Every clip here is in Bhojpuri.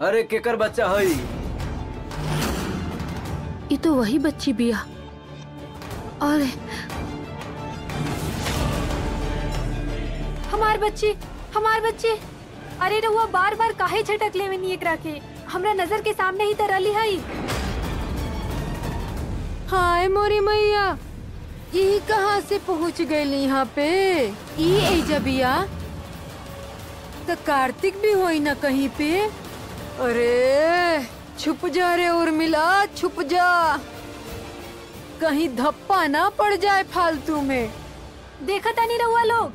अरे केकर बच्चा है? ये तो वही बच्ची बिया। अरे हमार बच्ची। अरे रहुआ बार बार काहे झटक ले में एकरा के? हमरा नजर के सामने ही तरली है। हाय मोरी मैया, ये कहाँ से पहुँच गए यहाँ पे? ये एजा बिया तो कार्तिक भी होई ना कहीं पे। अरे छुप जा रे उर्मिला, छुप जा, कहीं धप्पा ना पड़ जाए फालतू में। देखा तानी रहुआ लोग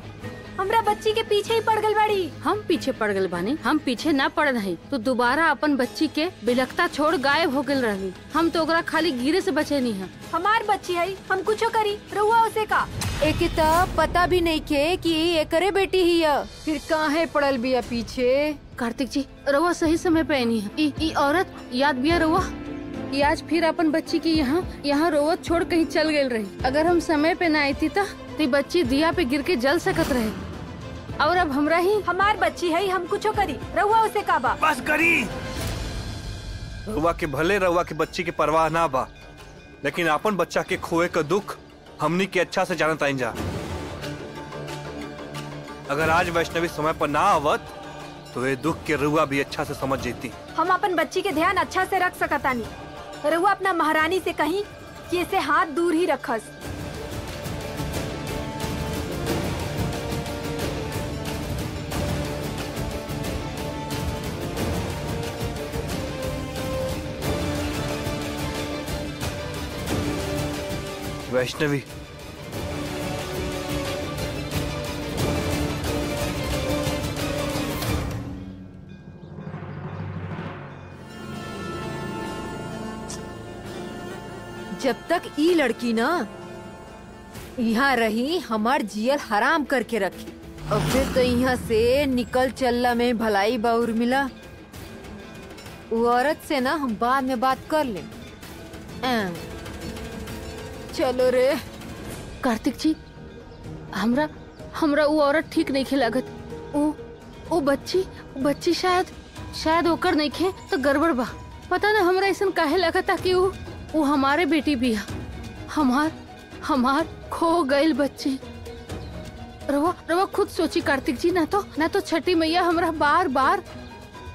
हमरा बच्ची के पीछे ही पड़ गल बाड़ी। हम पीछे पड़ गए बानी? हम पीछे ना पड़ रही तो दोबारा अपन बच्ची के बिलखता छोड़ गायब हो गल रही। हम तो ओकरा खाली गिरे से बचे नहीं है। हमार बच्ची है, हम कुछो करी, रहुआ उसे का एक तो पता भी नहीं के कि एकरे बेटी ही है, फिर काहे पड़ल बिया पीछे। कार्तिक जी रउआ सही समय पे आनी है। ई औरत याद बिया रउआ? ई आज फिर अपन बच्ची की यहाँ रोवत छोड़ कहीं चल गई रही। अगर हम समय पे ना आई थी तो बच्ची दिया पे गिर के जल सकत रहे। और अब हमरा ही हमार बच्ची है, हम कुछो करी, रहुआ उसे का बा। बस करी। रउआ के भले रउआ के बच्ची के परवाह ना बा, लेकिन अपन बच्चा के खोए का दुख हमनी के अच्छा से जानत आइन जा। अगर आज वैष्णवी समय पर ना आवत तो ये दुख के रउआ भी अच्छा से समझ जेती। हम अपन बच्ची के ध्यान अच्छा से रख सकतानी। रहुआ अपना महारानी से कहीं कि इसे हाथ दूर ही रखस। वैष्णवी, जब तक ई लड़की ना यहाँ रही हमार जियल हराम करके रखी। अब फिर तो यहाँ से निकल चलला में भलाई बा उर्मिला। वो औरत से ना हम बाद में बात कर ले। चलो रे। कार्तिक जी हमरा वो औरत ठीक नहीं लागत। वो बच्ची शायद ओकर नहीं खे तो गड़बड़ बा। पता ना हमरा ऐसा काहे लगता कि वो हमारे बेटी भी है। हमार खो गई बच्ची। रवा खुद सोची कार्तिक जी, ना तो छठी मैया हमरा बार बार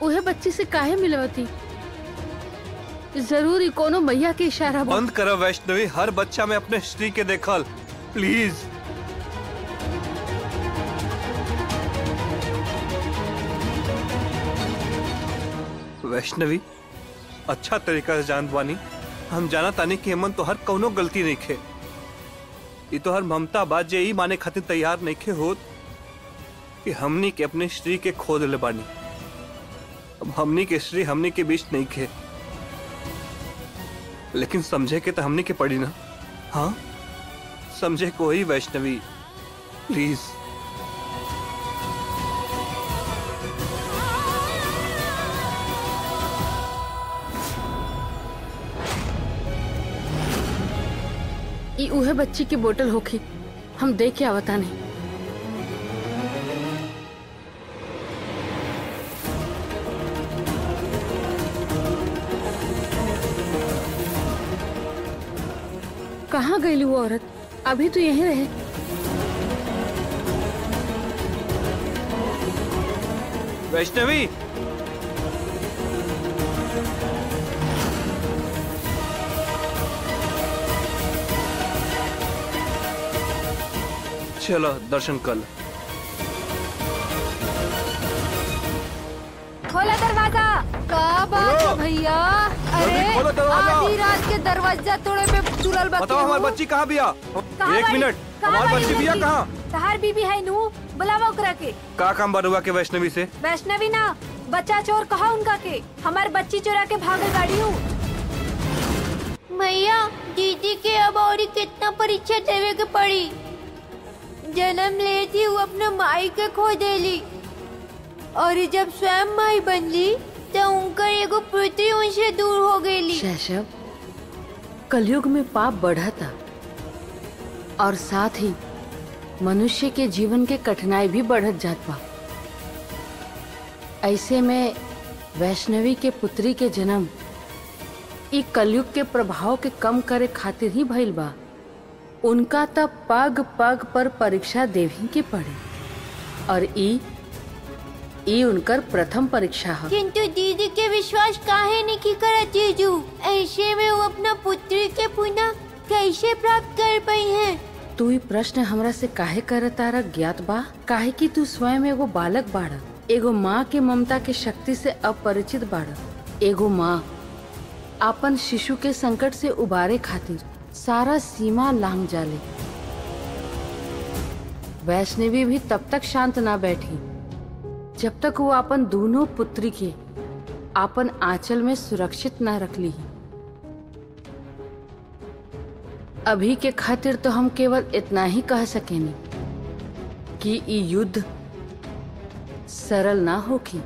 उहे बच्ची से काहे मिलवती। जरूरी कोनो मैया के इशारा। बंद करो वैष्णवी, हर बच्चा में अपने श्री के देखल प्लीज। वैष्णवी अच्छा तरीका से जान बानी, हम जाना तानी कि हेमंत तो हर कौनो गलती नहीं खे। ये तो हर ममता बात जे ही माने खातिर तैयार नहीं खे होत कि हमनी के अपने श्री के खो दिले बानी। अब हमनी के श्री हमनी के बीच नहीं खे, लेकिन समझे के तो हमनी के पड़ी ना। हाँ समझे को ही वैष्णवी प्लीज। ई उहे बच्ची की बोतल होखी, हम देख के आवता नहीं। कहाँ गई वो औरत? अभी तो यहीं रहे। वैष्णवी चलो दर्शन कर। खोला दरवाजा। का बात है भैया? अरे खोलो दरवाजा। आधी रात के दरवाजा तोड़े पे तुरल बच्चे। बताओ हमारी बच्ची कहाँ बिया? एक मिनट, हमारी बच्ची बिया कहाँ? तहार बीबी है नू, बुलावा ओकरा के। का काम बरुआ के वैष्णवी से? वैष्णवी ना, बच्चा चोर कहा उनका के। हमार बच्ची चोरा के भागल गाड़ी हूँ। मैया दीदी के अब और कितना परीक्षा देवे के पड़ी। जन्म लेती वो अपने माई के खो देली, और जब स्वयं माई बनली तो उनका एगो पृथ्वी उनसे दूर हो गई। शैशव, कलयुग में पाप बढ़ा था और साथ ही मनुष्य के जीवन के कठिनाई भी बढ़त जात बा। ऐसे में वैष्णवी के पुत्री के जन्म ई कलयुग के प्रभाव के कम करे खातिर ही भइल बा। उनका तब पग पग पर परीक्षा देवी के पड़े और ई उनकर प्रथम परीक्षा है। किंतु दीदी के विश्वास काहे नहीं करा जीजू? ऐसे में वो अपना पुत्री के पुनः कैसे प्राप्त कर पाई है? तू ई प्रश्न हमरा से काहे कर तारा ज्ञात बा? काहे कि तू स्वयं एगो बालक बाड़ा, एगो माँ के ममता के शक्ति से अपरिचित बाड़ा। एगो माँ अपन शिशु के संकट से उबारे खातिर सारा सीमा लांघ जाले। वैष्णवी भी तब तक शांत ना बैठी जब तक वो अपन दोनों पुत्री के अपन आंचल में सुरक्षित ना रख ली। अभी के खातिर तो हम केवल इतना ही कह सकेनी कि ये युद्ध सरल ना होगी।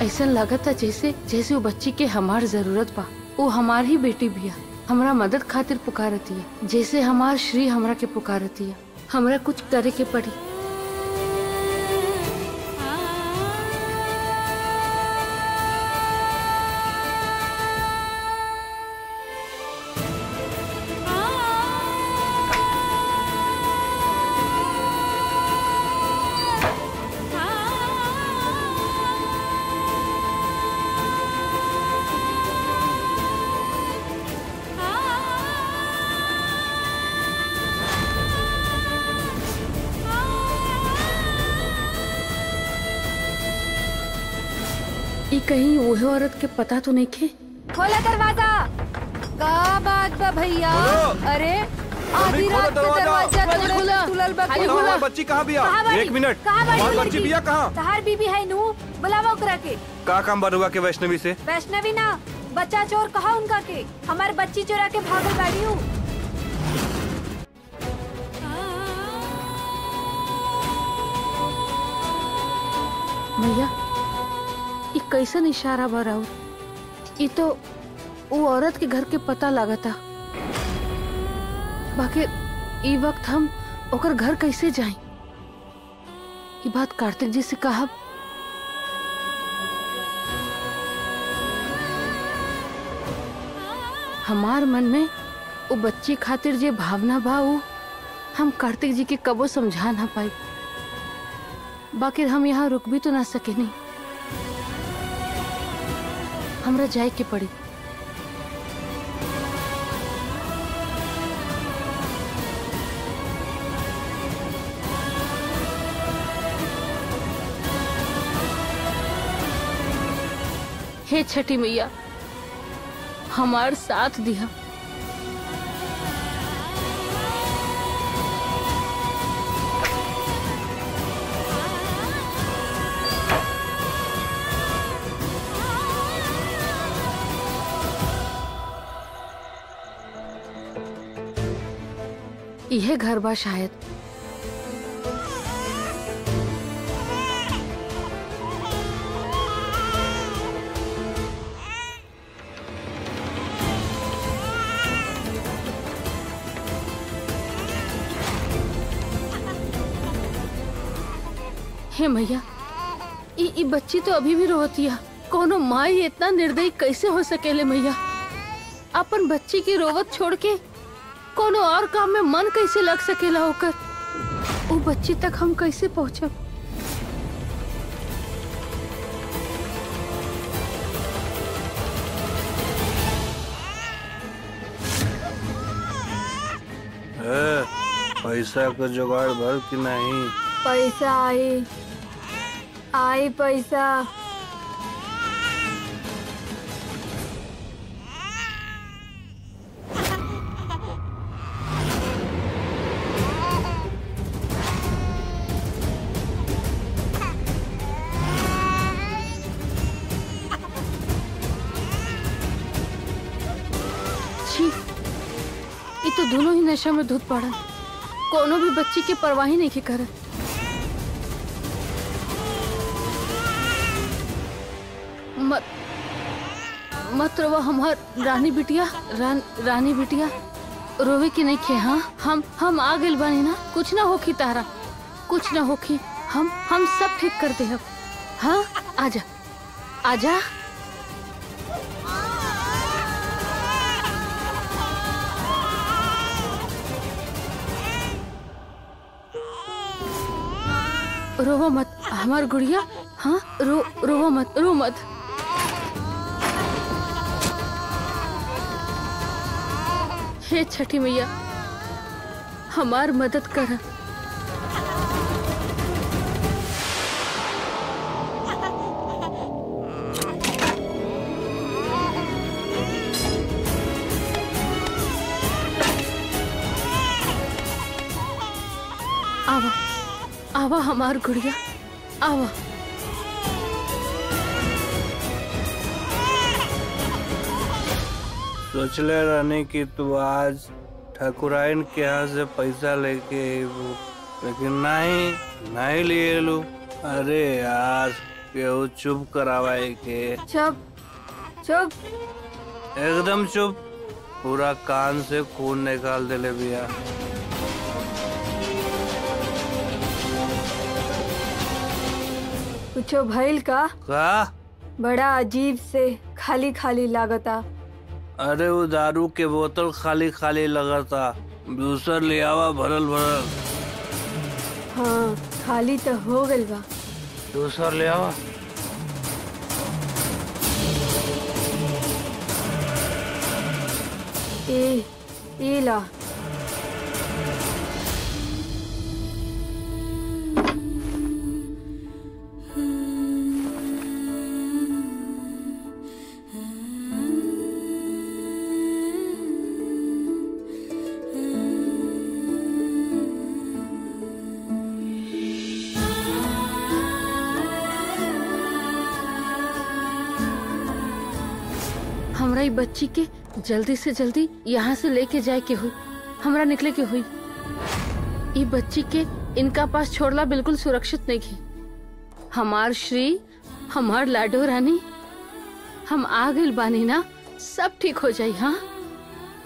ऐसा लगता जैसे जैसे वो बच्ची के हमार जरूरत बा। वो हमार ही बेटी बिया, हमरा मदद खातिर पुकारती है, जैसे हमार श्री हमरा के पुकारती है। हमरा कुछ करे के पड़ी। ई कहीं वो औरत के पता तो नहीं खे? खोला दरवाजा। का बात बा भैया? अरे आधी रात के दरवाजा तुलल बा। हमार बच्ची कहाँ बिया? एक मिनट, हमार बच्ची बिया कहाँ? तहार बीबी है नू, बुलावा ओकरा के। का काम बरुआ के वैष्णवी से? वैष्णवी ना, बच्चा चोर कहा उनका के। हमार बच्ची चोरा के भागल बाड़ी हूँ। भैया ये कैसन इशारा बराउ? ये तो वो औरत के घर के पता लगा था। बाकी ये वक्त हम ओकर घर कैसे जाएं? ये बात कार्तिक जी से कहा। हमार मन में वो बच्ची खातिर जे भावना बा वो हम कार्तिक जी के कबो समझा ना पाई। बाकी हम यहाँ रुक भी तो ना सके नहीं, हमरा जाए के पड़ी। हे छठी मैया हमार साथ दिया। यह घर बा शायद। हे मैया ई बच्ची तो अभी भी रोती है। कोनो माई इतना निर्दयी कैसे हो सकेले मैया? अपन बच्ची की रोवत छोड़ के कोनो और काम में मन कैसे लग सकेला होकर? वो बच्ची तक हम कैसे पहुँचब? पैसा का जुगाड़ भर कि नहीं? पैसा आई आई पैसा। छी, ये तो दोनों ही नशा में धुत पड़ा। कोनो भी बच्ची की परवाह ही नहीं की करे। मत रोवा हमार रानी बिटिया। रानी बिटिया रोवे की नहीं खे। हाँ हम आ गइल बानी ना। कुछ ना होखी तारा, कुछ ना होखी। हम सब ठीक कर दे। हाँ आजा आजा। रोवा मत हमार गुड़िया। हाँ रोवा मत, रो मत। हे छठी मैया हमार मदद कर। आवा आवा हमार गुड़िया आवा। सोचले रहने की तू आज ठाकुराइन के यहाँ से पैसा लेके आईबू, लेकिन नहीं लिए लू। अरे यार केहू चुप करावाए के। चुप एकदम चुप। पूरा कान से खून निकाल देले भैया। कुछो भइल का? बड़ा अजीब से खाली खाली लागता। अरे वो दारू के बोतल खाली खाली लगता। दूसर ले आवा भरल भरल। हाँ खाली तो हो गइल बा। दूसर ले आवा। ए ला। हमरा बच्ची के जल्दी से जल्दी यहाँ से लेके जाए के हुई। हमरा निकले के हुई। ये बच्ची के इनका पास छोड़ला बिल्कुल सुरक्षित नहीं है। हमार श्री, हमार लाडो रानी, हम आ गइल बानी ना। सब ठीक हो जाई। हाँ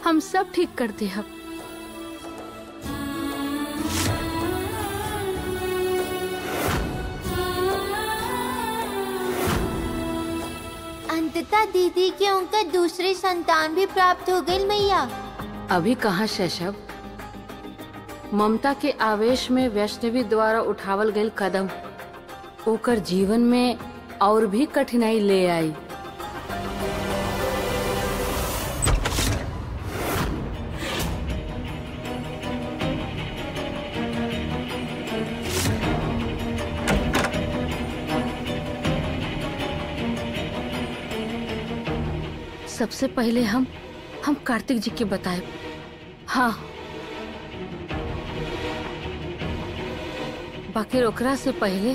हम सब ठीक कर दे। हम अंततः दीदी के उनका दूसरी संतान भी प्राप्त हो गई मैया। अभी कहाँ शैशव, ममता के आवेश में वैष्णवी द्वारा उठावल गई कदम ओकर जीवन में और भी कठिनाई ले आई। सबसे पहले हम कार्तिक जी के बताए। हाँ बाकी ओकरा से पहले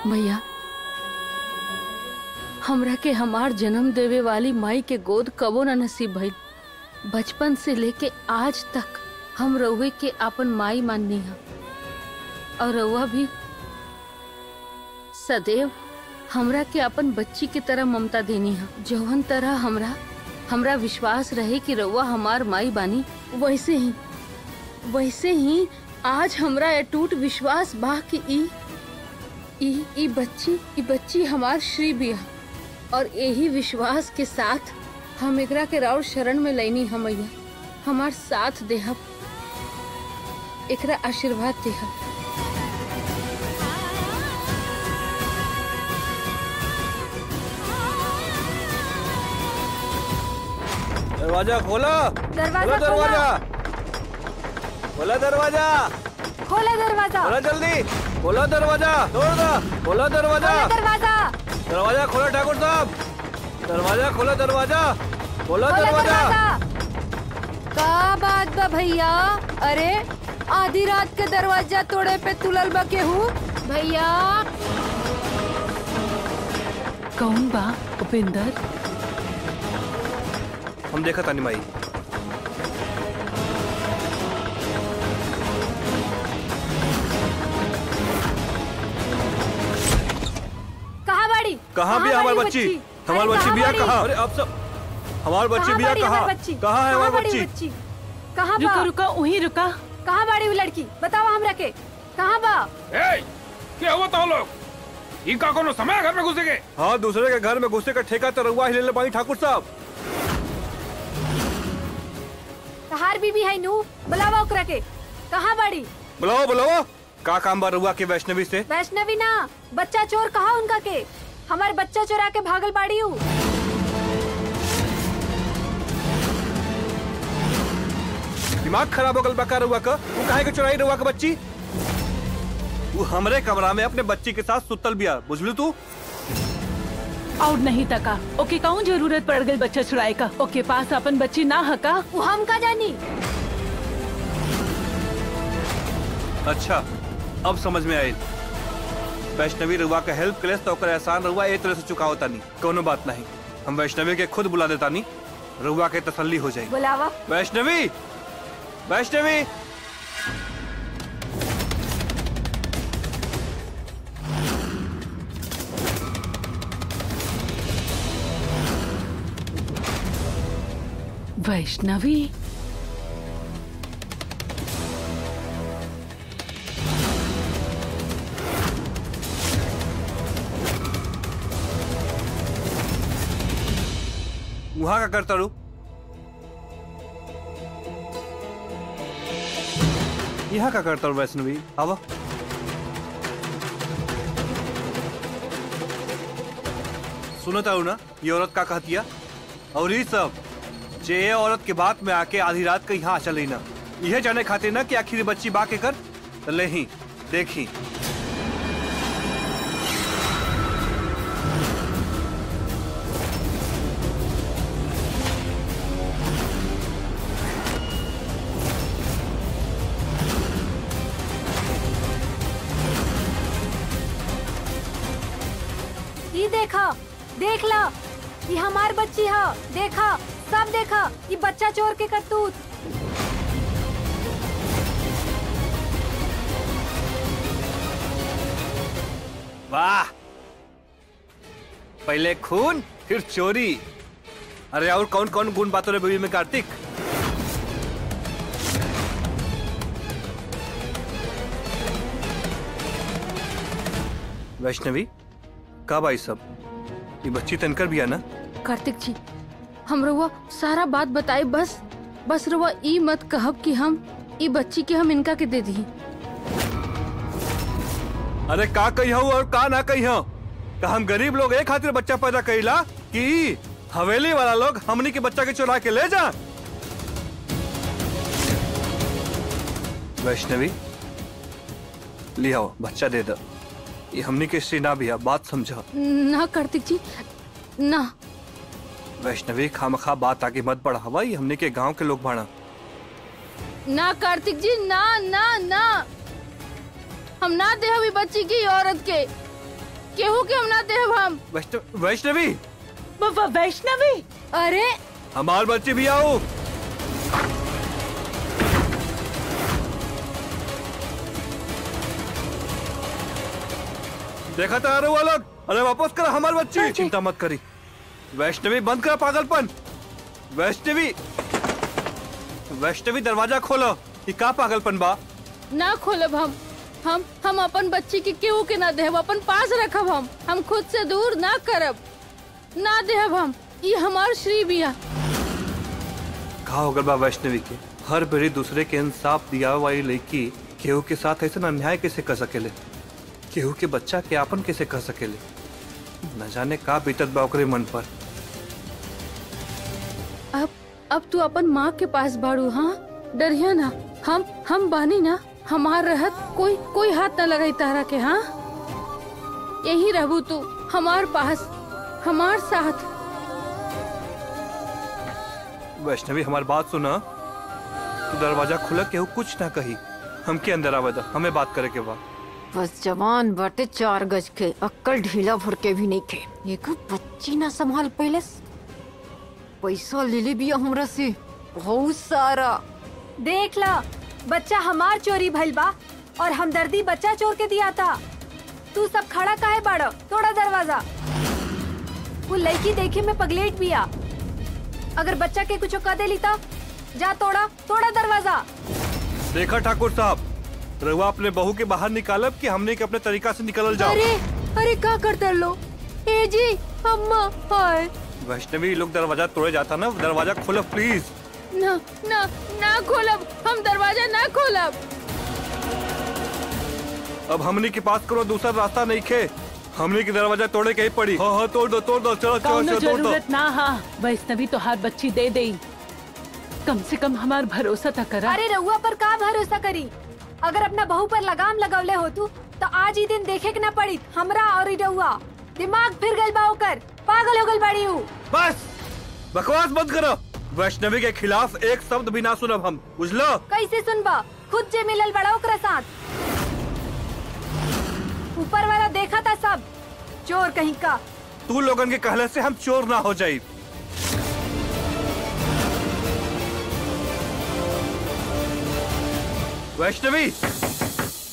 मैया हमरा के हमार जन्म देवे वाली माई के गोद कबो न नसीब भइल। बचपन से लेके आज तक हम रउए के अपन माई माननी है और रउआ भी सदैव हमरा के अपन बच्ची की तरह ममता देनी है। जौहन तरह हमरा विश्वास रहे कि रउआ हमार माई बानी, वैसे ही आज हमरा अटूट विश्वास बा कि ई बच्ची हमार श्री बिया और यही विश्वास के साथ हम एकरा के राउर शरण में लैनी हमैया। हमार साथ देहब, एकरा आशीर्वाद देहब। दरवाजा खोलो। दरवाजा दरवाजा खोला। दरवाजा खोला दरवाजा। खोला जल्दी। खोलो दरवाजा। तोड़ दो। खोलो दरवाजा। खोला दरवाजा। दरवाजा खोलो ठाकुर साहब। दरवाजा खोलो। दरवाजा खोलो। खोला दरवाजा। का बात बा भैया? अरे आधी रात के दरवाजा तोड़े पे तुलल बा केहू? भैया कौन बा उपेंद्र? हम देखा तानी माई। कहाँ बाड़ी? कहाँ भी हमारी बच्ची? हमारी बच्ची बिया कहाँ? अरे आप सब हमारी बच्ची बिया कहाँ? कहाँ है हमारी बच्ची? कहाँ रुका बा? रुका वहीं रुका। कहाँ बाड़ी वो लड़की? बताओ हमरा के। कहाँ बा? ए, क्या हुआ तो लोग? इनका कोनो समय घर में घुसे के? हाँ, दूसरे के घर में घुसे का ठेका तो रउआ ही ले ले पाई ठाकुर साहब। तहार बीबी है नू, बुलावा ओकरा के। कहाँ बाड़ी? बुलाओ बुलाओ। का काम बा रउआ के वैष्णवी से? वैष्णवी ना, बच्चा चोर कहाँ उनका के? हमार बच्चा चोरा के भागल बाड़ी हूँ। दिमाग खराब हो गल बका रउआ का? वो काहे के चुराई रउआ का बच्ची? वो हमरे कमरा में अपने बच्ची के साथ सुतल बिया, बुझलू तू? और नहीं तका ओके कहूँ जरूरत पड़ गई बच्चा छुड़ाए का। ओके पास अपन बच्ची ना हका। वो हम का जानी? अच्छा, अब समझ में आई। वैष्णवी रउआ का हेल्प करे तो ओकर एहसान रउआ ए तरह से चुकाओ तानी। कोनो बात नहीं, हम वैष्णवी के खुद बुला देता नी, रउआ के तसल्ली हो जाएगी। बुलावा। वैष्णवी, वैष्णवी। वैष्णवी वहाँ का करता रू? यहाँ का करता रू वैष्णवी? आवा। सुनो तारू ना, ये औरत का कहती है? और ये सब जे ये औरत के बात में आके आधी रात के यहाँ चली ना, यह जाने खातिर ना कि आखिर बच्ची बा के कर ले ही देखी। ये देखा, देख ला, ये हमार बच्ची है। देखा, सब देखा, ये बच्चा चोर के करतूत। वाह, पहले खून फिर चोरी। अरे और कौन कौन गुण बातों रे बेबी में कार्तिक? वैष्णवी, कब आई सब? ये बच्ची तनकर भी है ना? कार्तिक जी, हम रउआ सारा बात बताई। बस रउआ ई मत कहब कि हम ई बच्ची के हम इनका के दे दी। अरे का कही हूँ और का ना कही हूँ? का हम गरीब लोग एक खातिर बच्चा पैदा कईला कि हवेली वाला लोग हमनी के बच्चा के चुरा के ले जा? वैष्णवी, लियाओ बच्चा दे दो। ये हमनी के श्री ना भी है, बात समझा। ना कार्तिक जी, ना। वैष्णवी, खामखा बात आगे मत बढ़ावा, ये हमने के गांव के लोग भाड़ा। ना कार्तिक जी, ना ना ना, हम ना दे अभी बच्ची की औरत के केहू के हम ना दे। हम वैष्णवी, वैष्णवी, अरे हमार बच्ची भी आओ। देखा था वो लोग। अरे वापस कर हमारी बच्ची। चिंता मत करी वैष्णवी, बंद कर पागलपन। वैष्णवी, वैष्णवी दरवाजा खोलो। ये का पागलपन बा? ना खोलब हम। हम अपन बच्ची के केहू के ना देहब, अपन पास रखब। हम खुद से दूर ना करब, ना देहब हम। ये हमार श्री बिया। कहा होगा बा वैष्णवी के हर बेरी दूसरे के इंसाफ दिया वाली लड़की केहू के साथ ऐसा अन्याय कैसे कर सकेले, केहू के बच्चा के आपन कैसे कर सकेले। न जाने का बीतत बा ओकरे मन पर। अब तू अपन माँ के पास बाड़ू। हाँ, डरिया ना। हम बानी ना, हमार रहत कोई हाथ न लगाई तारा के। हाँ, यही रहबू तू हमार पास, हमार साथ। वैष्णवी हमारी बात सुना, तू दरवाजा खुला केहू कुछ ना कही, हमके अंदर आवेदा, हमें बात करे के बा। बस जवान बाटे 4 गज के, अक्कल ढीला भर के भी नहीं खे। एक बच्ची ना संभाल पहले, पैसा ले ले बिया हमरा से बहुत सारा। देख ला, बच्चा हमार चोरी भइल बा और हमदर्दी बच्चा चोर के दिया था। तू सब खड़ा काहे बाड़ो? तोड़ा दरवाजा। वो लड़की देखे में पगलेट बिया, अगर बच्चा के कुछ कह देली तो जा तोड़ा दरवाजा। देखा ठाकुर साहब, रहुआ अपने बहू के बाहर निकालब कि हमने के अपने तरीका से निकल जाओ। अरे का करते लो? ए जी अम्मा हाय। वैष्णवी लोग दरवाजा तोड़े जाता ना, दरवाजा खोलो प्लीज। ना खोलब, हम दरवाजा ना खोलब। अब हमने के पास करो दूसरा रास्ता नहीं खे, हमने की दरवाजा तोड़े के ही पड़ी। हाँ तोड़ दो चलो चलो कौनो तोड़ दो। जरूरत ना। हाँ, वैष्णवी तोहार बच्ची दे दे, कम से कम हमार भरोसा तो करा। अरे रउआ पर का भरोसा करी? अगर अपना बहू पर लगाम लगवले हो तू तो आज ही दिन देखे के न पड़ी हमरा और रउआ। दिमाग फिर गइल बा ओकर, पागल हो गइल बाड़ी हूँ। बस बकवास बंद करो। वैष्णवी के खिलाफ एक शब्द भी ना सुनब हम, बुझलो? कैसे सुनबा? खुद जे मिलल बड़ा ओकरा साथ। ऊपर वाला देखा था सब, चोर कहीं का। तू लोगन के कहले से हम चोर ना हो जाई।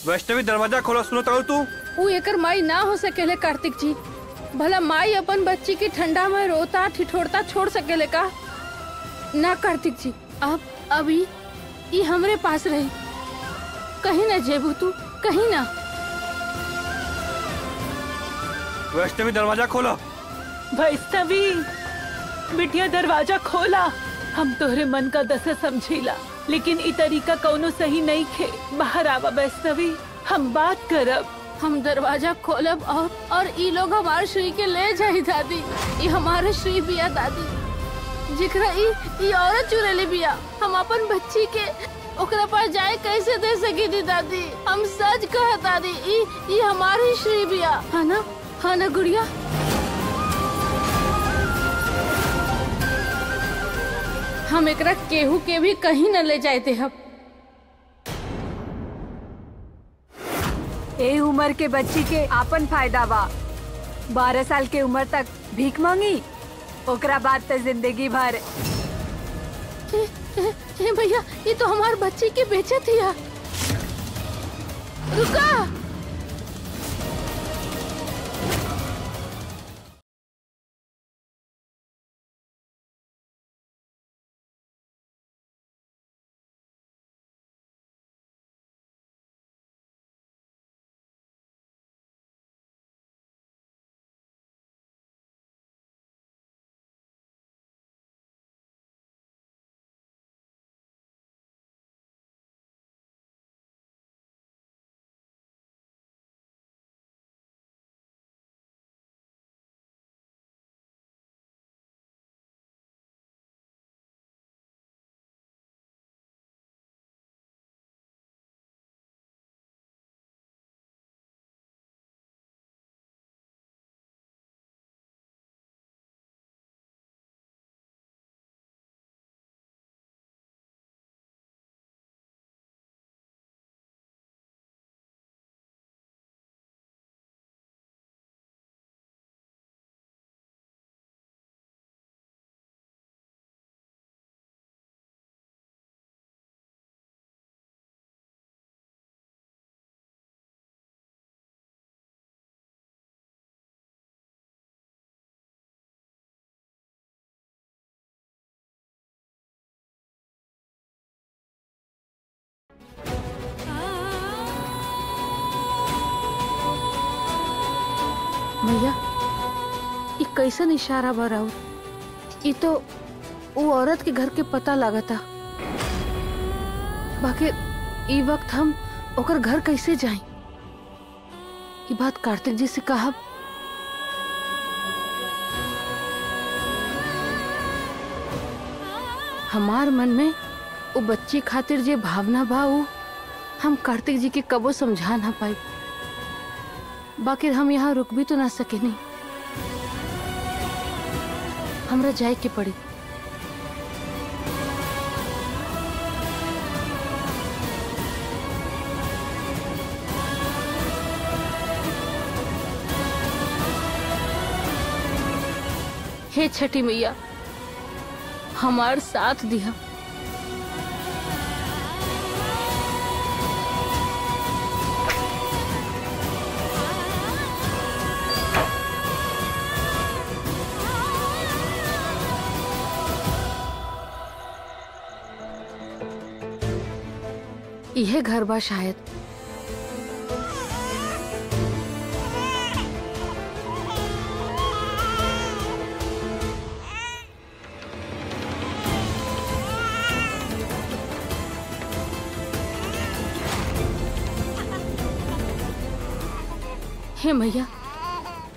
वैष्णवी दरवाजा खोलो, सुनो तो तू। वो एकर माई ना हो सकेले कार्तिक जी। भला माई अपन बच्ची की ठंडा में रोता ठिठोरता छोड़ सकेले का? ना कार्तिक जी, अभी ये हमरे पास रही, कहीं ना जेबू तू, कहीं ना। वैष्णवी दरवाजा खोलो। वैष्णवी बिटिया दरवाजा खोला। हम तोहरे मन का दशा समझीला, लेकिन ई तरीका कौनो सही नहीं खे। बाहर आवा वैष्णवी, हम बात करब। हम दरवाजा खोलब और ई लोग हमारे श्री के ले जाई दादी। ये हमारे श्री बिया दादी, जिकरा ई औरत चुरेली बिया। हम अपन बच्ची के ओकरा पास जाए कैसे दे सकी दी दादी? हम सच कह दादी, ई हमारी श्री बिया। है ना गुड़िया? हम एकरा केहू के भी कहीं न ले जाते हम। ए उम्र के बच्ची के आपन फायदा बा। 12 साल के उम्र तक भीख मांगी, ओकरा बाद तो जिंदगी भर। भैया, ये तो हमारे बच्ची के बेचे थी। रुका। भैया ये कैसन इशारा बराउ? ये तो वो औरत के घर के पता लागता। बाकी ई वक्त हम ओकर घर कैसे जाएं? ये बात कार्तिक जी से कहा। हमार मन में वो बच्ची खातिर जे भावना बा वो हम कार्तिक जी के कबो समझा ना पाई। बाकी हम यहाँ रुक भी तो ना सके नहीं, हमरा जाए के पड़ी। हे छठी मैया हमार साथ दिया। यह घर बा शायद। हे मैया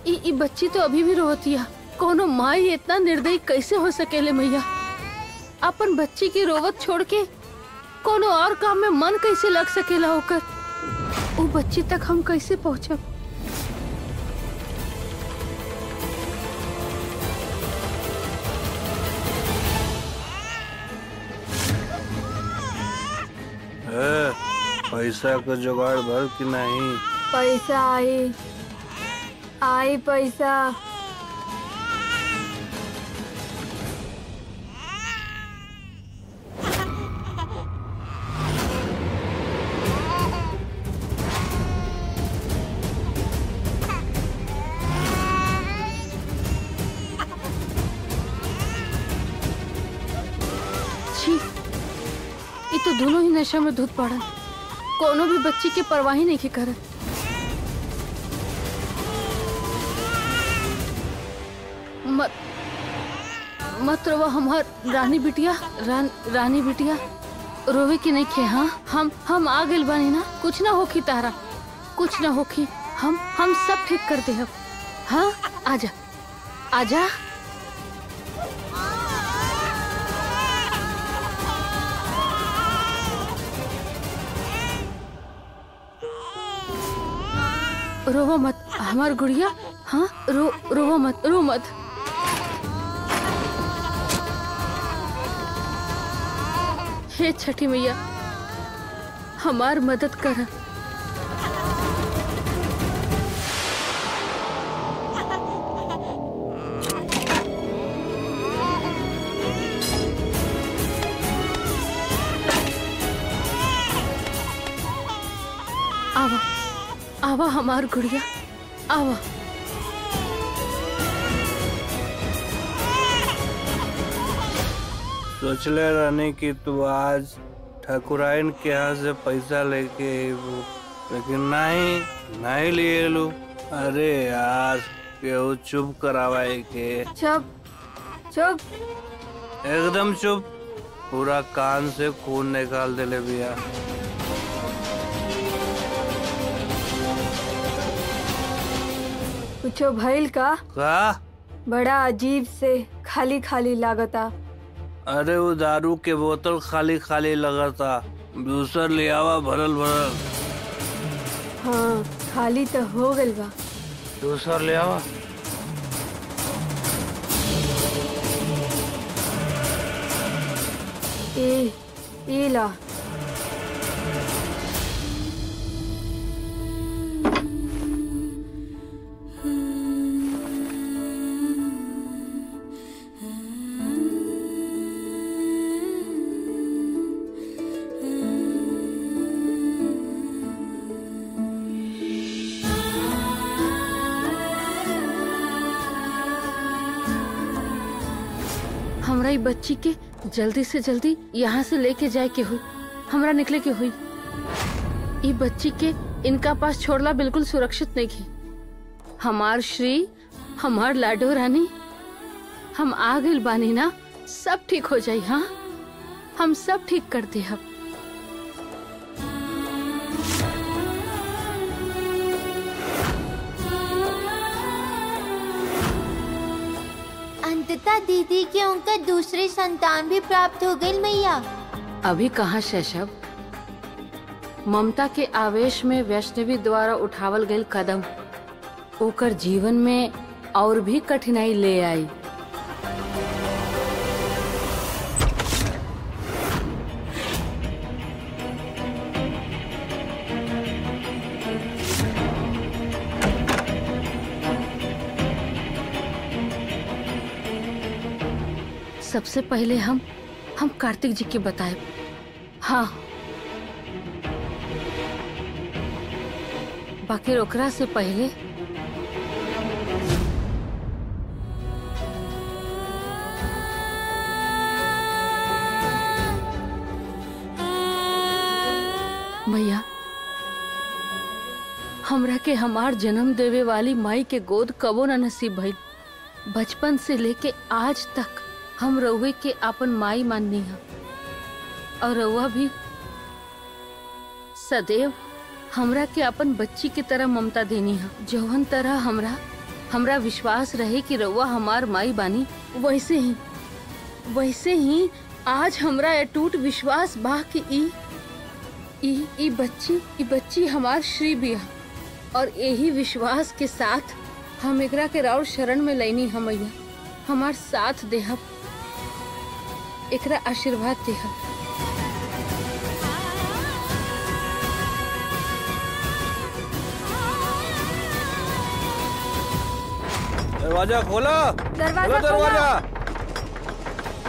ई बच्ची तो अभी भी रोती है। कोनो माई इतना निर्दयी कैसे हो सकेले मैया? अपन बच्ची की रोवत छोड़ के कोनो और काम में मन कैसे लग सकेला होकर? वो बच्ची तक हम कैसे पहुँचब? पैसा का जुगाड़ भर कि नहीं? पैसा आई पैसा। ये तो दोनों ही नशा में धुत पड़न। कोनो भी बच्ची की परवाह नहीं की करन। मत रोवा हमार रानी बिटिया। रानी बिटिया रोवे की नहीं खे। हाँ हम आ गइल बानी ना। कुछ ना होखी तारा, कुछ ना होखी। हम सब ठीक कर दे। हाँ आजा आजा। रोवा मत हमार गुड़िया। हाँ रोवा मत, रो मत। हे छठी मैया हमार मदद कर। आवा आवा हमार गुड़िया आवा। सोचले रहने की तू आज ठाकुराइन के यहाँ से पैसा लेके आईबू, लेकिन नहीं लिए लू। अरे यार केहू चुप करावाए के। चुप एकदम चुप। पूरा कान से खून निकाल देले भैया। कुछो भइल का? बड़ा अजीब से खाली खाली लागता। अरे वो दारू के बोतल खाली खाली लगता। दूसर ले आवा भरल भरल। हाँ खाली तो हो गइल बा। दूसर ले आवा। ए ला। हमरा ई बच्ची के जल्दी से जल्दी यहाँ से लेके जाए के हुई। हमरा निकले के हुई। ई बच्ची के इनका पास छोड़ना बिल्कुल सुरक्षित नहीं है। हमार श्री, हमार लाडो रानी, हम आ गइल बानी ना, सब ठीक हो जाई। हाँ, हम सब ठीक कर दे। हम अंततः दीदी के उनका दूसरी संतान भी प्राप्त हो गई मैया। अभी कहाँ शैशव, ममता के आवेश में वैष्णवी द्वारा उठावल गई कदम ओकर जीवन में और भी कठिनाई ले आई। सबसे पहले हम कार्तिक जी के बताए। हाँ, बाकी ओकरा से पहले भैया, हमरा के हमार जन्म देवे वाली माई के गोद कबो न नसीब भइल। बचपन से लेके आज तक हम रउए के अपन माई माननी है, और रउआ भी सदैव हमरा के अपन बच्ची की तरह ममता देनी है। जौहन तरह हमरा विश्वास रहे कि रउआ हमार माई बानी, वैसे ही आज हमरा अटूट विश्वास बा कि ई बच्ची हमार श्री बिया, और यही विश्वास के साथ हम एकरा के राउर शरण में लैनी हम। मैया, हमार साथ देहब, एकरा आशीर्वाद देहब। दरवाजा खोला, दरवाजा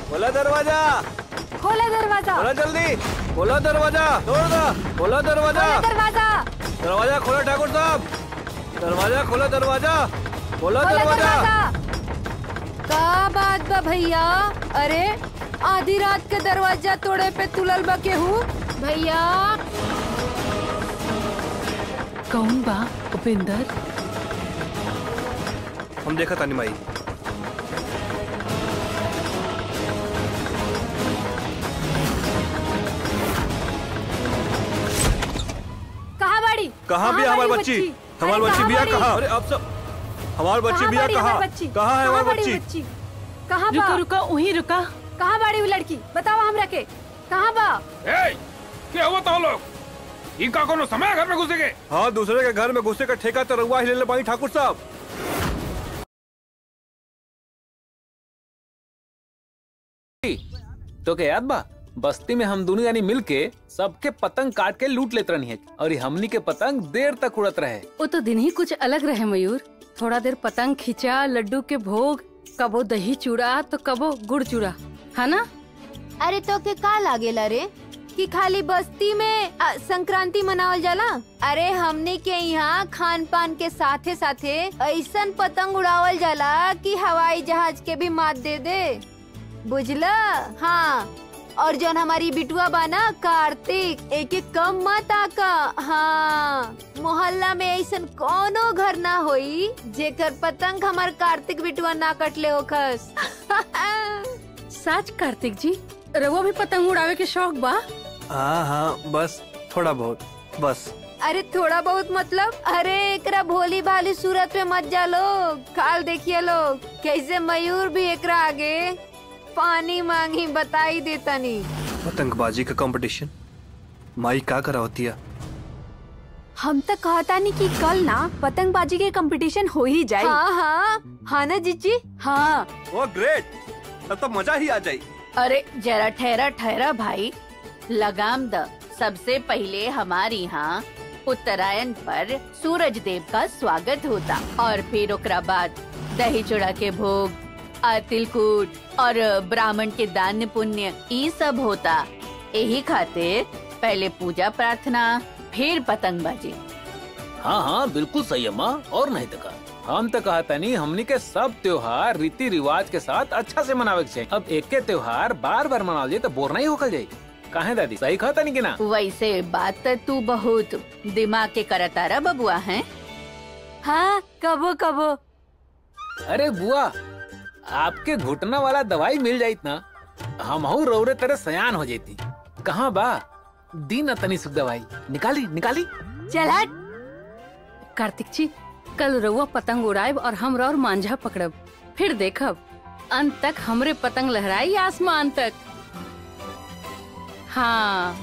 खोला दरवाजा, खोला दरवाजा, खोला जल्दी, खोला दरवाजा, तोड़ दो, खोला दरवाजा, दरवाजा खोला ठाकुर साहब, दरवाजा खोला, दरवाजा खोला, दरवाजा। का बात बा भैया? अरे आधी रात के दरवाजा तोड़े पे तुलल बा केहू? भैया कौन बा उपिंदर? हम देखा तानी माई। कहाँ भी हमारी बच्ची? हमारी बच्ची बिया कहाँ? अरे आप सब, हमारी बच्ची बिया कहाँ? कहाँ है हमारी बच्ची? कहाँ रुका रुका, वहीं रुका। कहाँ बाड़ी वो लड़की? बताओ हमरा के, कहाँ बा? क्या हुआ तो लोग? इनका कोनो समय घर में घुसे गए? हाँ, दूसरे के घर में घुसे का ठेका तो रउआ ही ले पाई ठाकुर साहब। तो क्या याद बा, बस्ती में हम दोनों यानी मिल के सबके पतंग काट के लूट लेते रहनी है, और हमनी के पतंग देर तक उड़त रहे। वो तो दिन ही कुछ अलग रहे मयूर। थोड़ा देर पतंग खिंचा, लड्डू के भोग, कबो दही चूड़ा तो कबो गुड़ चूड़ा, है ना? अरे तो के का लागेला रे कि खाली बस्ती में संक्रांति मनावल जाला? अरे हमने के यहाँ खान पान के साथे साथे ऐसन पतंग उड़ावल जाला कि हवाई जहाज के भी मात दे दे, बुझला? हाँ, और जौन हमारी बिटुआ बाना कार्तिक, एक कम मत आका। हाँ, मोहल्ला में ऐसन कोनो घर ना होई जेकर पतंग हमार कार्तिक बिटुआ ना कटले होखस। सच कार्तिक जी, रवो भी पतंग उड़ावे के शौक बा? हाँ, बस थोड़ा बहुत, बस। अरे थोड़ा बहुत मतलब? अरे एकरा भोली भाली सूरत पे मत जा लोग, काल देखिए लोग कैसे मयूर भी एकरा आगे पानी मांगी बताई देता नहीं। पतंगबाजी का कंपटीशन माई का करा होती है? हम तो कहता नहीं कि कल ना पतंगबाजी के कंपटीशन हो ही जाए। हाँ ना जीजी। हाँ, वो ग्रेट, तब तो मजा ही आ जाए। अरे जरा ठहरा भाई, लगाम द। सबसे पहले हमारे यहाँ उत्तरायण पर सूरज देव का स्वागत होता, और फिर ओकरा बाद दही चूड़ा के भोग, तिलकुट और ब्राह्मण के दान पुण्य ये सब होता। यही खातिर पहले पूजा प्रार्थना, फिर पतंगबाजी। हाँ, बिल्कुल सही है माँ, और नहीं तो का। हम तो कहता नहीं, हमनी के सब त्योहार रीति रिवाज के साथ अच्छा से मनावे के चाहिए। अब एक के त्योहार बार बार मनाओ जाए तो बोर नहीं होकर जाये। काहे दादी, सही कहता नहीं कि ना? वैसे बात तो तू बहुत दिमाग के करतारा बबुआ है। हाँ कबो कबो। अरे बुआ, आपके घुटना वाला दवाई मिल जाइत ना, हमहू रौरे तरह सयान हो जाती। कहाँ बा दी न तनी सुख दवाई, निकाली निकाली। चला कार्तिक जी, कल रउआ पतंग उड़ाएब और हम और मांझा पकड़ब, फिर देखब अंत तक हमरे पतंग लहराई आसमान तक। हाँ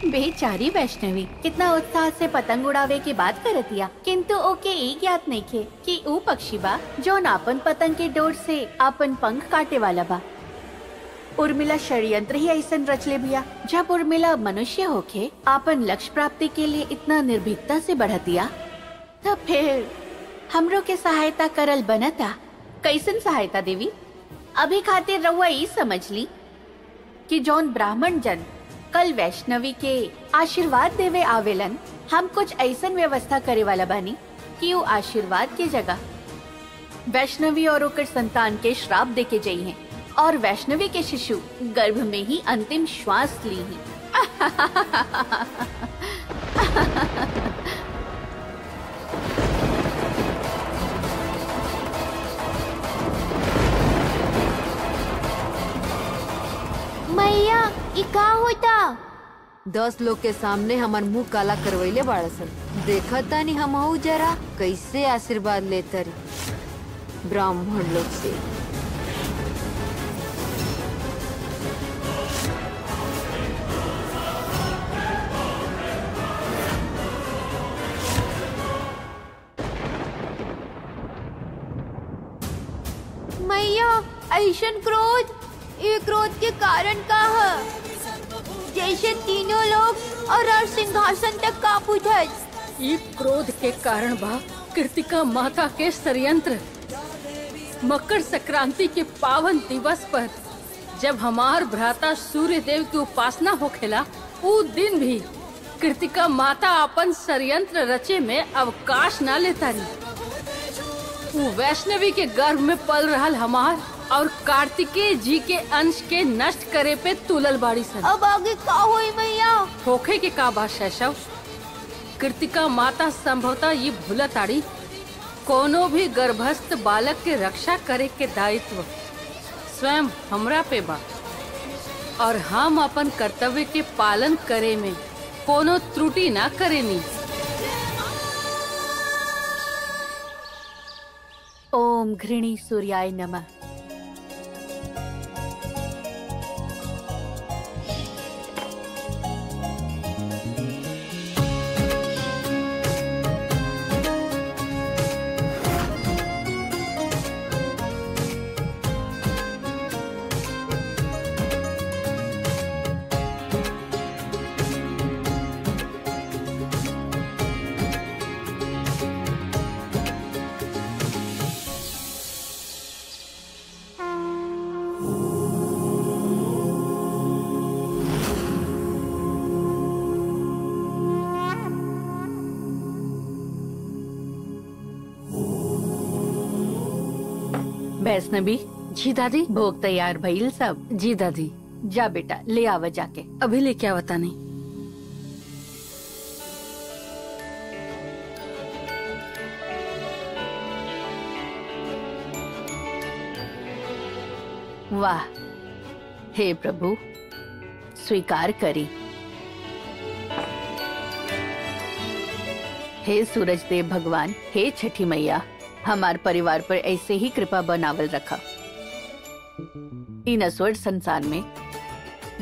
बेचारी वैष्णवी कितना उत्साह से पतंग उड़ावे की बात करतिया, किंतु ओके ई ज्ञात नइखे कि ऊ पक्षी बा जो आपन पतंग के डोर से आपन पंख काटे वाला बा। उर्मिला षड्यंत्र ही ऐसन रचले बिया। जब उर्मिला मनुष्य होके आपन लक्ष्य प्राप्ति के लिए इतना निर्भीकता से बढ़तिया, तब फिर हमरो के सहायता करल बनता। कैसन सहायता देवी? अभी खातिर रहुआ ई समझ ली कि जौन ब्राह्मण जन कल वैष्णवी के आशीर्वाद देवे आवेलन, हम कुछ ऐसन व्यवस्था करे वाला बानी कि वो आशीर्वाद के जगह वैष्णवी और ओकर संतान के श्राप दे के जई हैं और वैष्णवी के शिशु गर्भ में ही अंतिम श्वास ली हैं। मैया ई का होता? 10 लोग के सामने हमार मुंह काला करवैले बाड़सन। देखा तानी हमहू जरा कैसे आशीर्वाद लेतर ब्राह्मण लोग से। मैया ऐसन क्रोध, ये क्रोध के कारण का है? जैसे तीनों लोग और सिंहासन तक काबू थे। ये क्रोध के कारण बा कृतिका माता के षड्यंत्र। मकर संक्रांति के पावन दिवस पर जब हमार भ्राता सूर्य देव की उपासना होखेला, वो दिन भी कृतिका माता अपन षड्यंत्र रचे में अवकाश न लेता रही। वो वैष्णवी के गर्भ में पल रहल हमार और कार्तिकेय जी के अंश के नष्ट करे पे तुलल बाड़ी सन। अब आगे का होई मैया? होखे के का बात शैशव? कृतिका माता संभवतः ये भूलताड़ी कोनो भी गर्भस्थ बालक के रक्षा करे के दायित्व स्वयं हमरा पे बा और हम अपन कर्तव्य के पालन करे में कोनो त्रुटि ना करेनी। ओम घृणी सूर्याय नमः। वैष्णवी जी दादी। भोग तैयार भइल सब? जी दादी। जा बेटा ले आवा जाके। अभी लेके आवता नहीं। वाह, हे प्रभु स्वीकार करी। हे सूरज देव भगवान, हे छठी मैया, हमार परिवार पर ऐसे ही कृपा बनावल रखा। इन असुर संसार में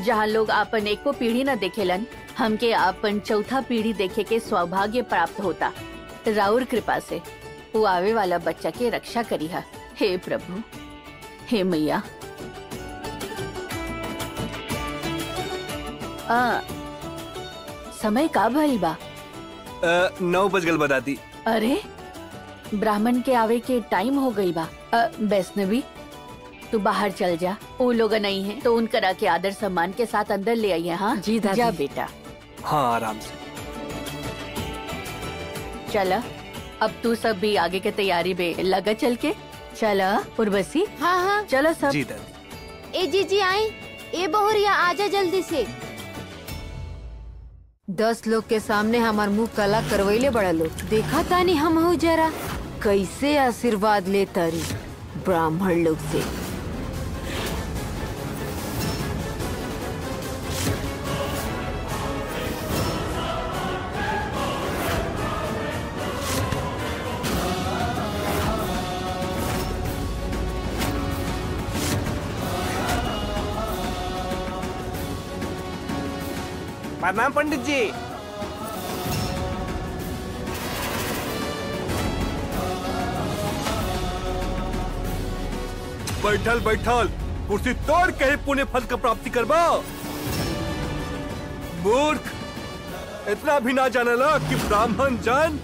जहाँ लोग आपन एको पीढ़ी न देखेलन, हमके आपन चौथा पीढ़ी देखे के सौभाग्य प्राप्त होता। राउर कृपा से वो आवे वाला बच्चा के रक्षा करी है। हे प्रभु, हे मैया। समय का भइल बा? 9 बज गल बता दी। अरे ब्राह्मण के आवे के टाइम हो गई बा। वैष्णवी तू बाहर चल जा, वो लोग नहीं है तो उनकरा के आदर सम्मान के साथ अंदर ले आइए। हाँ जी दादी। जा बेटा। हाँ आराम से। चला अब तू सब भी आगे के तैयारी में लगा। चल के चला उर्वशी। हाँ हाँ चलो सब। जी दादी। ए जीजी आई, ए बहुरिया आजा जल्दी से। 10 लोग के सामने हमार मुंह काला करवैले बड़ा लोग। देखा तानी हम हो जरा कैसे आशीर्वाद ले तारी ब्राह्मण लोग से। प्रणाम पंडित जी। बैठल बैठल कुर्सी तोड़ के ही पुण्य फल का प्राप्ति करबा। मूर्ख, इतना भी ना जानला कि ब्राह्मण जन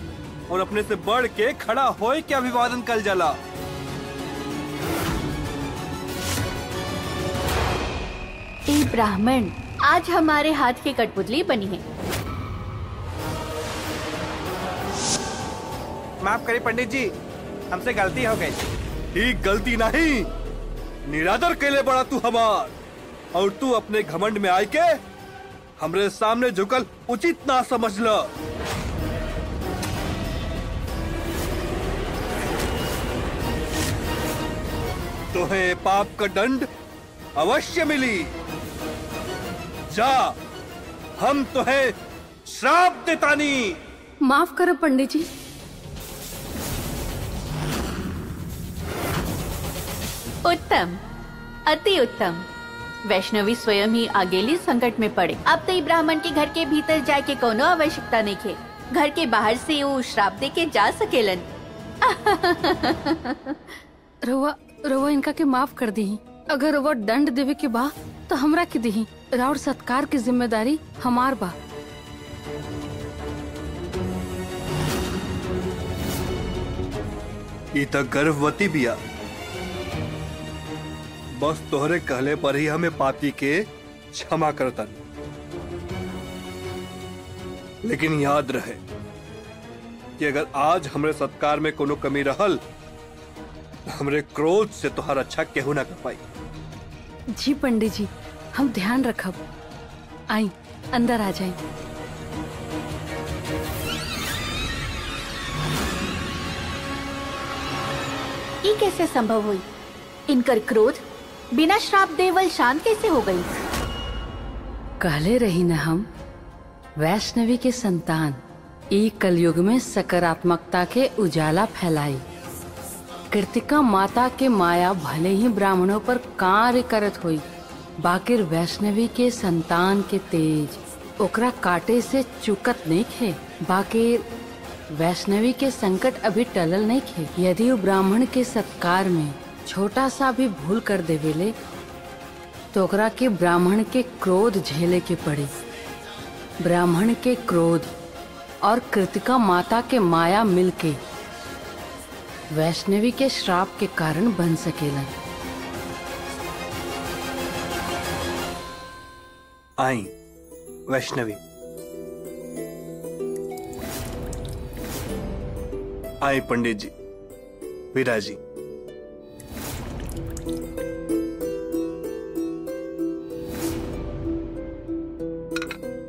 और अपने से बढ़ के खड़ा होए के अभिवादन कल जाला। ए ब्राह्मण, आज हमारे हाथ की कठपुतली बनी है। माफ करिए पंडित जी, हमसे गलती हो गई। ठीक गलती नहीं, निरादर केले बड़ा तू हमार, और तू अपने घमंड में आए के हमरे सामने झुकल उचित ना समझ ल। तोहे पाप का दंड अवश्य मिली। जा, हम तोहे श्राप देतानी। माफ करो पंडित जी। उत्तम, अति उत्तम। वैष्णवी स्वयं ही अकेली संकट में पड़े। अब तो ब्राह्मण के घर के भीतर जाए के कोनो आवश्यकता नहीं है। घर के बाहर से वो श्राप दे के जा सकेलन। रवा इनका के माफ कर दी। अगर वो दंड देवे के बा तो हमरा के दी। राउर सत्कार की जिम्मेदारी हमार बा। ई तो गर्भवती बिया। बस तोहरे कहले पर ही हमें पापी के क्षमा करतन। लेकिन याद रहे कि अगर आज हमरे सत्कार में कोनो कमी रहल, हमरे क्रोध से तोहर अच्छा केहू ना कर पाई। जी पंडित जी, हम ध्यान रखब। आई अंदर आ जाए। ये कैसे संभव हुई? इनकर क्रोध बिना श्राप देवल शांत कैसे हो गई? कहले रही न हम, वैष्णवी के संतान ई कलयुग में सकारात्मकता के उजाला फैलाई। कृतिका माता के माया भले ही ब्राह्मणों पर कार्य करत हुई, बाकिर वैष्णवी के संतान के तेज ओकरा काटे से चुकत नहीं खे। बाकिर वैष्णवी के संकट अभी टलल नहीं खे। यदि वो ब्राह्मण के सत्कार में छोटा सा भी भूल कर देवेले तो ओकरा के ब्राह्मण के क्रोध झेले के पड़े। ब्राह्मण के क्रोध और कृतिका माता के माया मिलके वैष्णवी के श्राप के कारण बन सकेला। आई वैष्णवी, आई पंडित जी, वीरा जी।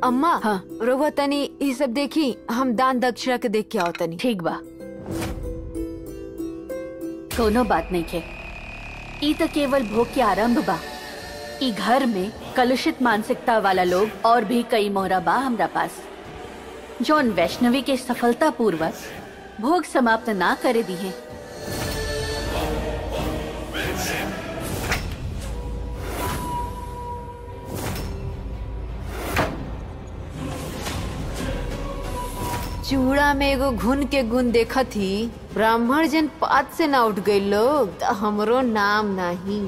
अम्मा, हाँ। रोवा तनी ये सब देखी, हम दान दक्षिणा के देख के आओ तनी। ठीक बा, कोनो बात नहीं है। ई तो केवल भोग के आरंभ बा। ई घर में कलुषित मानसिकता वाला लोग और भी कई मोहरा बा हमरा पास, जौन वैष्णवी के सफलता पूर्वक भोग समाप्त ना करे दी है। चूड़ा में एगो घुन के गुण देखा थी। ब्राह्मण जन पात से ना उठ गए लोग तो हमरो नाम नहीं।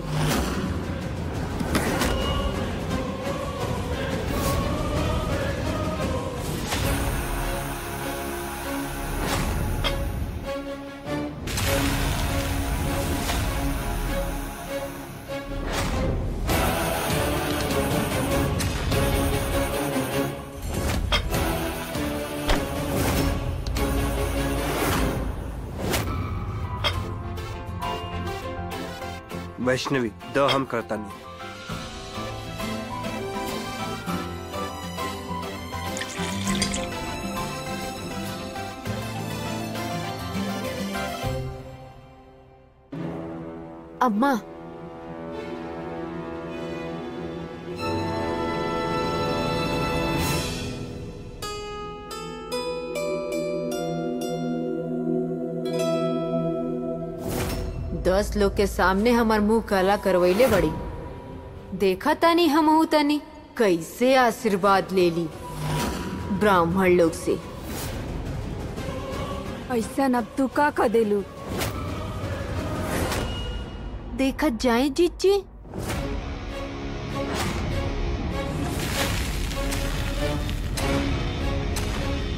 वैष्णवी, द हम करता नहीं। अम्मा, दस लोग के सामने हमार मुंह काला करवैले बड़ी। देखा तानी हमहू तनी कैसे आशीर्वाद ले ली ब्राह्मण लोग से। ऐसा अब तू का कर देलू? देखा जाए जीजी।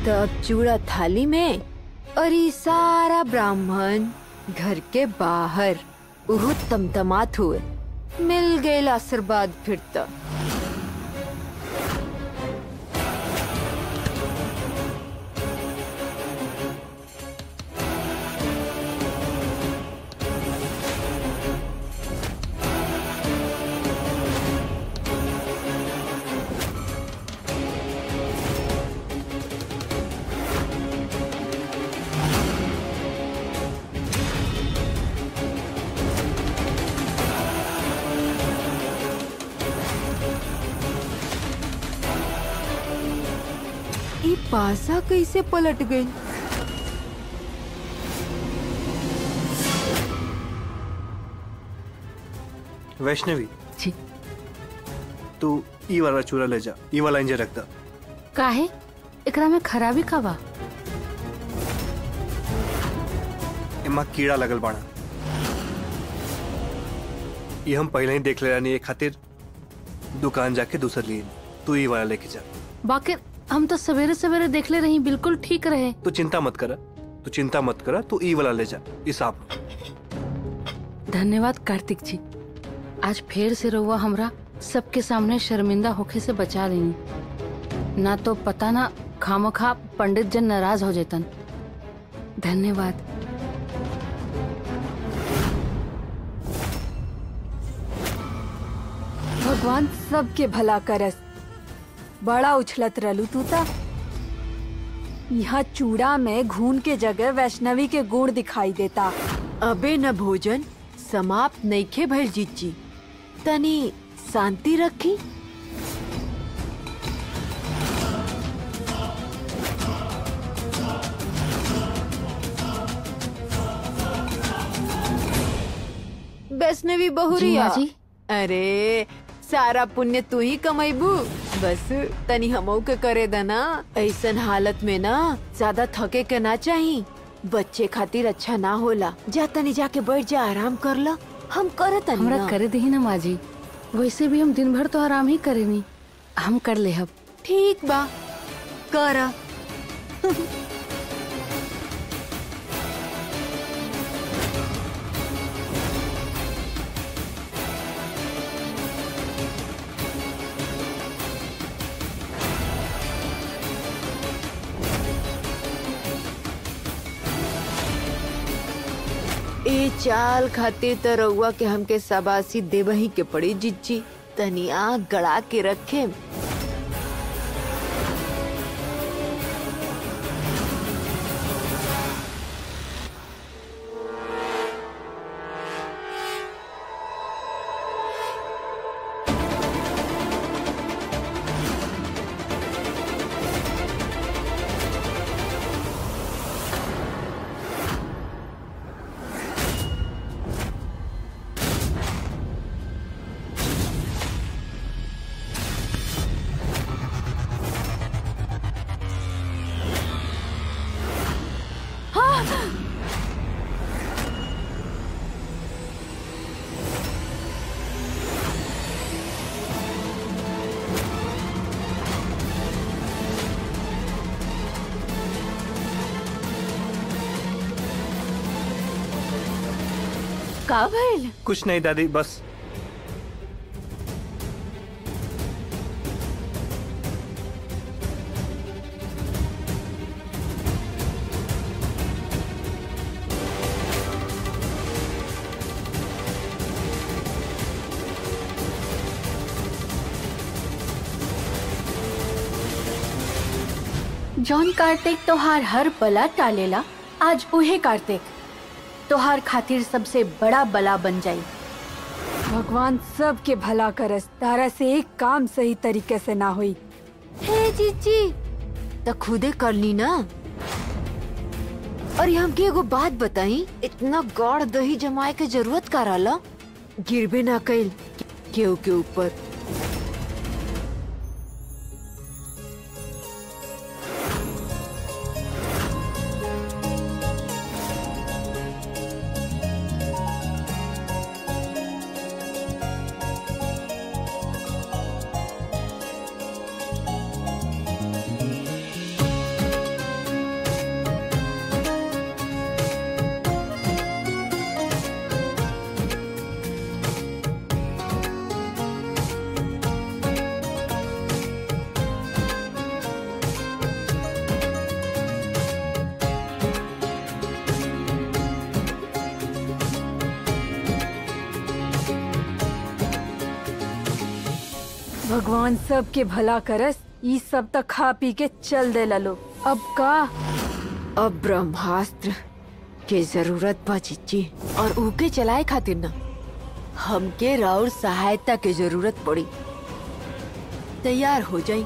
तब चूड़ा थाली में और ये सारा ब्राह्मण घर के बाहर उहु तमतमात हुए। मिल गए आशीर्वाद फिर तो। ये पासा कैसे पलट गई? वैष्णवी जी। तू ई वाला चूरा ले जा, ई वाला इंजे रख दा। काहे? एकरा में खराबी का बा? एमा कीड़ा लगल बाड़ा। ये हम पहले ही देख ले रानी, एक खातिर दुकान जाके दूसर लिए। तू ई वाला लेके जा। बाकी हम तो सवेरे सवेरे देख ले रही, बिल्कुल ठीक रहे। तू चिंता मत करा, तू चिंता मत करा। तू ई वाला ले जा। इसाब। धन्यवाद कार्तिक जी। आज फिर से रहुआ हमरा सबके सामने शर्मिंदा होके से बचा लेनी, ना तो पता ना खामखा पंडित जन नाराज हो जेतन। धन्यवाद। भगवान सबके भला करस। बड़ा उछलत रहलू तू ता। यहाँ चूड़ा में घून के जगह वैष्णवी के गुण दिखाई देता। अबे न भोजन समाप्त नइखे भइल जीजी, तनी शांति रखी। वैष्णवी बहुरिया जी। अरे सारा पुण्य तू ही कमाईबू, बस तनी हमऊ के करे दना। ऐसन हालत में ना ज्यादा थके के ना चाहिए, बच्चे खातिर अच्छा ना होला। जा तनी जाके बैठ जा, आराम कर ला। हम करे तनी हमरा ना। करे दही ना माँ जी, वैसे भी हम दिन भर तो आराम ही करेनी। हम कर ले हब। ठीक बा, कर। ए चाल खातिर त रउआ के हमके शाबाशी देवही के पड़ी जीजी। तनी आँख गड़ा के रखे। का भइल? कुछ नहीं दादी, बस जौन कार्तिक तोहार हर पला टालेला, आज उहे कार्तिक तोहार खातिर सबसे बड़ा बला बन जाई। भगवान सबके भला करस, तारा से एक काम सही तरीके से ना हुई। हे जीजी तो खुदे कर ली ना। और हमके एगो बात बताई, इतना गौड़ दही जमाए के जरूरत का रहला? गिरबे ना कैल केहू के ऊपर। भगवान सबके भला करस। ई सब तक खा पी के चल दे ललो। अब का? अब ब्रह्मास्त्र के जरूरत बा जीजी, और ऊके चलाए खातिर ना हमके राउर सहायता के जरूरत पड़ी। तैयार हो जाई।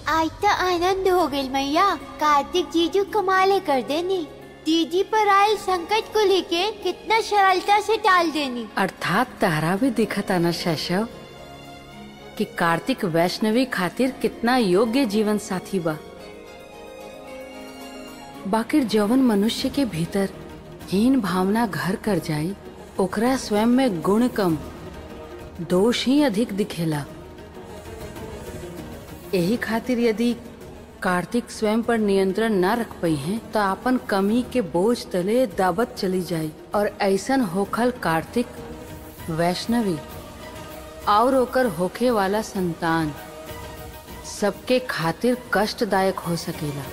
आज तो आनंद हो गई मैया। कार्तिक जीजू कमाले कर देनी। दीदी पर आयल संकट को लेके कितना सरलता से टाल देनी। अर्थात तारा भी दिखता ना शैशव कि कार्तिक वैष्णवी खातिर कितना योग्य जीवन साथी बा। बाकिर जवन मनुष्य के भीतर हीन भावना घर कर जाई, ओकरा स्वयं में गुण कम, दोष ही अधिक दिखेला। यही खातिर यदि कार्तिक स्वयं पर नियंत्रण न रख पाई हैं, तो अपन कमी के बोझ तले दाबत चली जाई, और ऐसन होखल कार्तिक, वैष्णवी और ओकर होखे वाला संतान सबके खातिर कष्टदायक हो सकेला।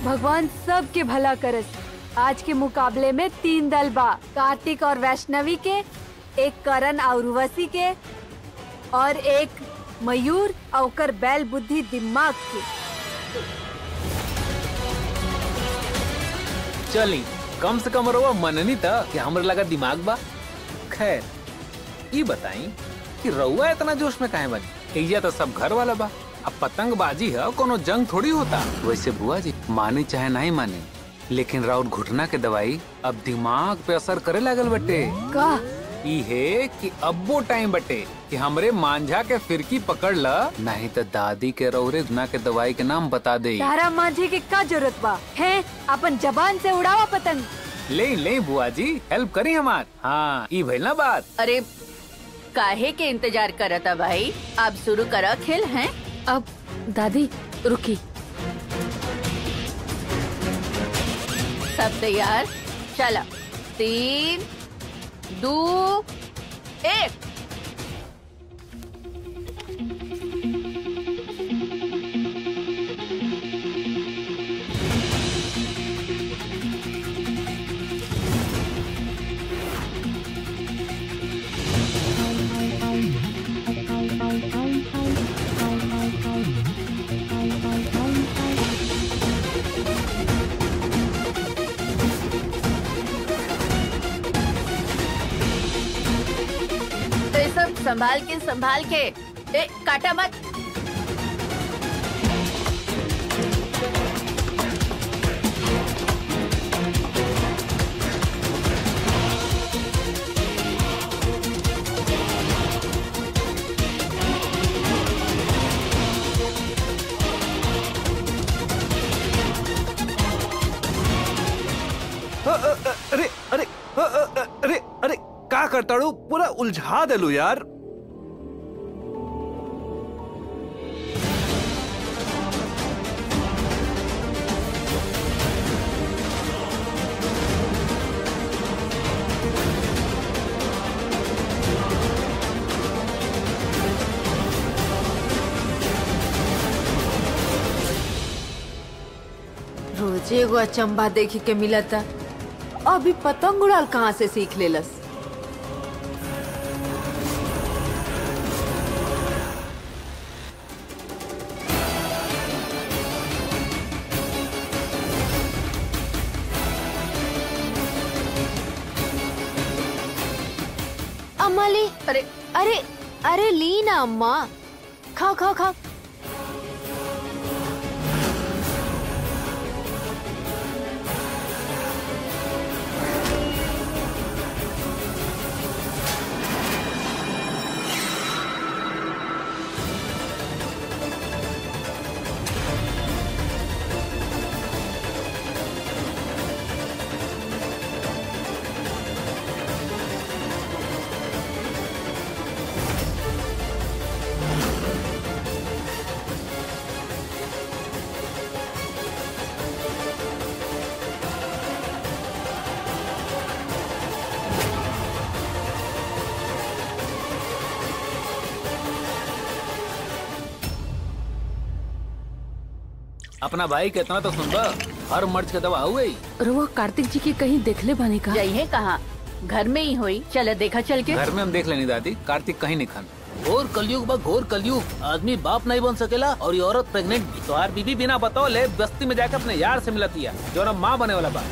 भगवान सबके भला करस। आज के मुकाबले में 3 दल बा, कार्तिक और वैष्णवी के, एक करण और उर्वशी के, और एक मयूर और ओकर बैल बुद्धि दिमाग के। चली कम से कम रउआ मननी था कि हमरे लगा दिमाग बा। खैर ये बताई कि रउआ इतना जोश में काहे बनी? एइजा तो सब घर वाला बा। अब पतंगबाजी है, कोनो जंग थोड़ी होता। वैसे बुआ जी माने चाहे नहीं माने, लेकिन राउत घुटना के दवाई अब दिमाग पे असर करे लागल बटे। का? ई है कि अब वो टाइम बटे कि हमरे मांझा के फिरकी पकड़ ला, नहीं तो दादी के रौरे घुटना के दवाई के नाम बता दे। तारा मांझे के का जरूरत बा है? अपन जबान से उड़ावा पतंग। ले बुआ जी, हेल्प करी हमार। हाँ ई भइल ना बात। अरे काहे के इंतजार करता भाई, अब शुरू करा खेल हैं। अब दादी रुकी। सब तैयार? चला 3, 2, 1। संभाल के काटा मत। अरे अरे अरे अरे का करताड़ू? पूरा उलझा देलू यार। रोजे एगो अचंबा देखे के मिला था, अभी पतंग उड़ाल कहाँ से सीख लेलस? ली। अरे अरे अरे ली ना अम्मा, खाओ खाओ खाओ। अपना भाई के इतना तो सुनबा, हर मर्ज के दवा हुई। रुआ कार्तिक जी की कहीं देखले बानी का? जाइए कहाँ, घर में ही हुई। चल देखा चल के। घर में हम देख लेनी दादी, कार्तिक कहीं नहीं खान। घोर कलयुग बा घोर कलयुग, आदमी बाप नहीं बन सकेला और ये औरत प्रेग्नेंट भी। तो यार बीबी बिना बताओ ले बस्ती में जाकर अपने यार से मिलती है जो ना माँ बने वाला बा।